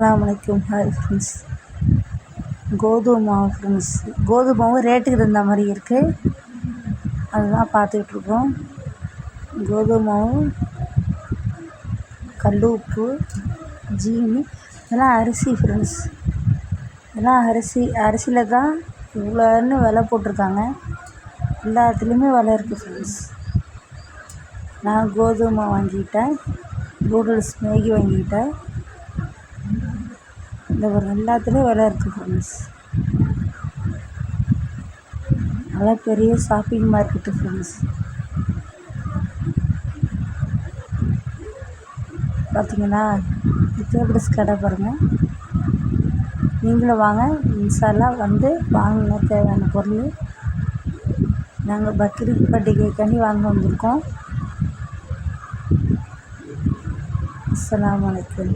அஸ்ஸலாமு hi friends. கோதுமை மாவு ஃப்ரெண்ட்ஸ், கோதுமை மாவு ரேட்டுக்கு தகுந்த மாதிரி இருக்குது, அதுதான் பார்த்துட்ருக்கோம். கோதுமை மாவு, கல் உப்பு, ஜீனி, இதெல்லாம் அரிசி ஃப்ரெண்ட்ஸ். இதெல்லாம் அரிசியில் தான் இவ்வளோன்னு விலை போட்டிருக்காங்க. எல்லாத்துலேயுமே விலை இருக்குது ஃப்ரெண்ட்ஸ். நான் கோதுமை வாங்கிக்கிட்டேன், நூடுல்ஸ் மேகி வாங்கிக்கிட்டேன். இந்த ஒரு எல்லாத்துலேயும் விலை இருக்குது ஃப்ரெண்ட்ஸ். நல்லா பெரிய ஷாப்பிங் மார்க்கெட்டு ஃப்ரெண்ட்ஸ். பார்த்தீங்கன்னா வெஜிடபிள்ஸ் கடை பாருங்கள். நீங்களும் வாங்க, இன்ஷா அல்லாஹ் வந்து வாங்குங்க தேவையான பொருள். நாங்கள் பக்ரீத் பண்டிகைக்காண்டி வாங்க வந்திருக்கோம். அஸ்ஸலாமு அலைக்கும்.